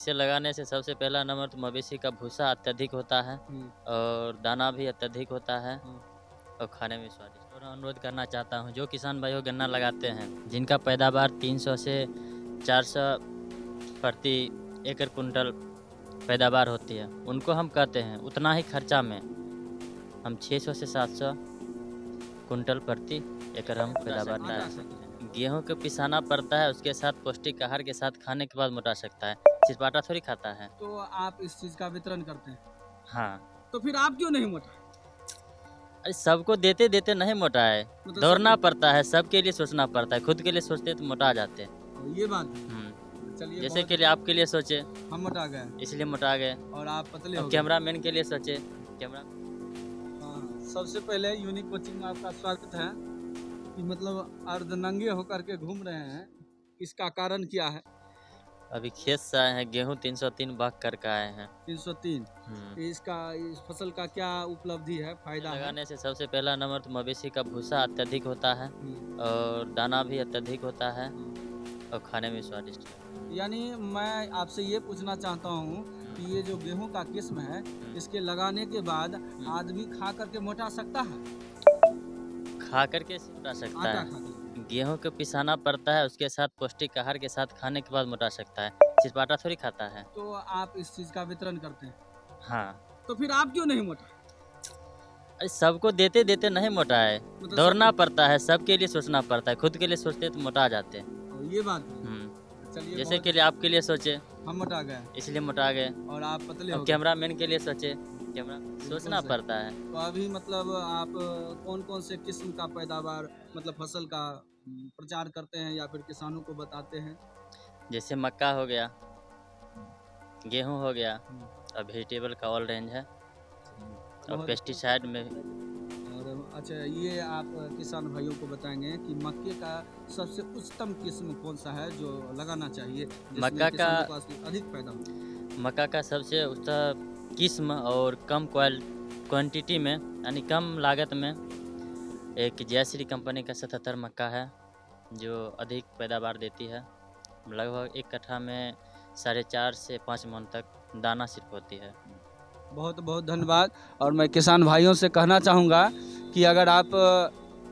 इसे लगाने से सबसे पहला नंबर तो मवेशी का भूसा अत्यधिक होता है और दाना भी अत्यधिक होता है और खाने में स्वादिष्ट। और अनुरोध करना चाहता हूँ जो किसान भाइयों गन्ना लगाते हैं जिनका पैदावार 300 से 400 प्रति एकड़ कुंटल पैदावार होती है, उनको हम कहते हैं उतना ही खर्चा में हम 600 से 700 कुंटल प्रति एकड़ हम पैदावार ला सकते हैं। गेहूं को पिसाना पड़ता है, उसके साथ पौष्टिक आहार के साथ खाने के बाद मोटा सकता है, सिर्फ आटा थोड़ी खाता है। तो आप इस चीज का वितरण करते हैं, हाँ, तो फिर आप क्यों नहीं मोटा? अरे सबको देते देते नहीं मोटा है, मतलब दौड़ना सबको- पड़ता है, सबके लिए सोचना पड़ता है, खुद के लिए सोचते तो मोटा जाते हैं। ये बात है। चलिए, जैसे बहुत के लिए आपके लिए सोचे हम मोटा गए इसलिए मोटा गए, और आप पतले हो और गए। कैमरामैन के लिए सोचे कैमरा। हाँ, सबसे पहले यूनिक कोचिंग में आपका स्वागत है कि मतलब अर्धनंगे होकर के घूम रहे हैं, इसका कारण क्या है? अभी खेत से आए हैं, गेहूं 303 बाग करके आए हैं। 303 इसका इस फसल का क्या उपलब्धि है, फायदा है? लगाने से सबसे पहला नंबर तो मवेशी का भूसा अत्यधिक होता है और दाना भी अत्यधिक होता है और खाने में स्वादिष्ट है। यानी मैं आपसे ये पूछना चाहता हूँ कि ये जो गेहूं का किस्म है, इसके लगाने के बाद आदमी खा करके मोटा सकता है? खा करके मोटा सकता आटा है, खा करके। गेहूं को पिसाना पड़ता है, उसके साथ पौष्टिक आहार के साथ खाने के बाद मोटा सकता है, सिर्फ आटा थोड़ी खाता है। तो आप इस चीज का वितरण करते हैं, हाँ, तो फिर आप क्यों नहीं मोटा? अरे सबको देते देते नहीं मोटा है, मतलब दौड़ना पड़ता है, सबके लिए सोचना पड़ता है, खुद के लिए सोचते तो मोटा जाते हैं। ये बात है। चलिए, जैसे बहुत के लिए आपके लिए सोचे हम मोटा गए इसलिए मोटा गए, और आप पतले और हो गए। कैमरामैन के लिए सोचे कैमरा सोचना सही। पड़ता है। तो अभी मतलब आप कौन कौन से किस्म का पैदावार मतलब फसल का प्रचार करते हैं या फिर किसानों को बताते हैं? जैसे मक्का हो गया, गेहूं हो गया और वेजिटेबल का ऑल रेंज है और बहुत- पेस्टिसाइड में और अच्छा, ये आप किसान भाइयों को बताएंगे कि मक्के का सबसे उच्चतम किस्म कौन सा है जो लगाना चाहिए जिसमें मक्का का किसानों को अधिक फायदा हो? मक्का का सबसे उसका किस्म और कम क्वांटिटी में यानी कम लागत में एक जयश्री कंपनी का 77 मक्का है जो अधिक पैदावार देती है। लगभग एक कट्ठा में 4.5 से 5 मन तक दाना सिर्फ होती है। बहुत बहुत धन्यवाद। और मैं किसान भाइयों से कहना चाहूँगा कि अगर आप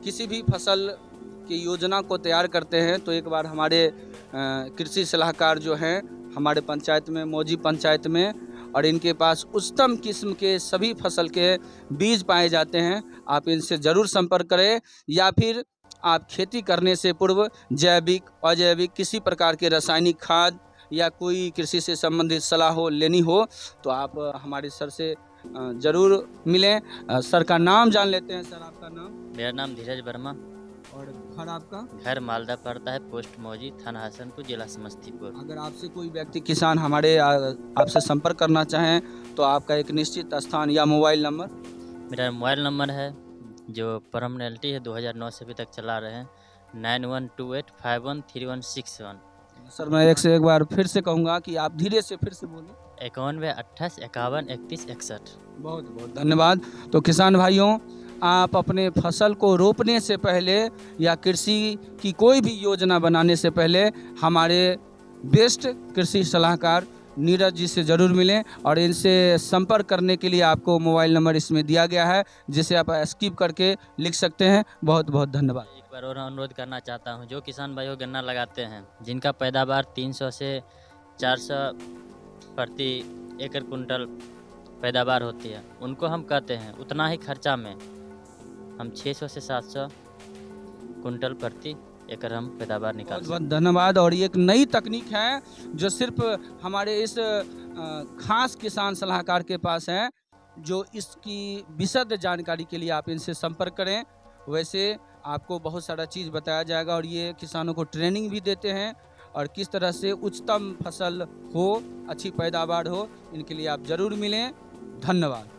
किसी भी फसल की योजना को तैयार करते हैं तो एक बार हमारे कृषि सलाहकार जो हैं हमारे पंचायत में, मौजी पंचायत में, और इनके पास उच्चतम किस्म के सभी फसल के बीज पाए जाते हैं। आप इनसे ज़रूर संपर्क करें या फिर आप खेती करने से पूर्व जैविक, अजैविक किसी प्रकार के रासायनिक खाद या कोई कृषि से संबंधित सलाह हो लेनी हो तो आप हमारे सर से ज़रूर मिलें। सर का नाम जान लेते हैं। सर, आपका नाम? मेरा नाम धीरज वर्मा, और घर आपका? घर मालदा पड़ता है, पोस्ट मौजी, थाना हसनपुर, जिला समस्तीपुर। अगर आपसे कोई व्यक्ति किसान हमारे आपसे संपर्क करना चाहें तो आपका एक निश्चित स्थान या मोबाइल नंबर? मेरा मोबाइल नंबर है जो परमनेलिटी है 2009 से अभी तक चला रहे हैं 9128513161। सर, मैं एक से एक बार फिर से कहूँगा कि आप धीरे से फिर से बोलें। 91 28 51 31 61। बहुत बहुत धन्यवाद। तो किसान भाइयों, आप अपने फसल को रोपने से पहले या कृषि की कोई भी योजना बनाने से पहले हमारे बेस्ट कृषि सलाहकार नीरज जी से ज़रूर मिलें और इनसे संपर्क करने के लिए आपको मोबाइल नंबर इसमें दिया गया है जिसे आप स्किप करके लिख सकते हैं। बहुत बहुत धन्यवाद। एक बार और अनुरोध करना चाहता हूँ जो किसान भाइयों गन्ना लगाते हैं जिनका पैदावार 300 से 400 प्रति एकड़ कुंटल पैदावार होती है, उनको हम कहते हैं उतना ही खर्चा में हम 600 से 700 कुंटल प्रति एकड़ हम पैदावार निकाल बहुत सकते हैं। बहुत धन्यवाद। और ये एक नई तकनीक है जो सिर्फ हमारे इस खास किसान सलाहकार के पास है, जो इसकी विशद जानकारी के लिए आप इनसे संपर्क करें। वैसे आपको बहुत सारा चीज़ बताया जाएगा और ये किसानों को ट्रेनिंग भी देते हैं और किस तरह से उच्चतम फसल हो, अच्छी पैदावार हो, इनके लिए आप ज़रूर मिलें। धन्यवाद।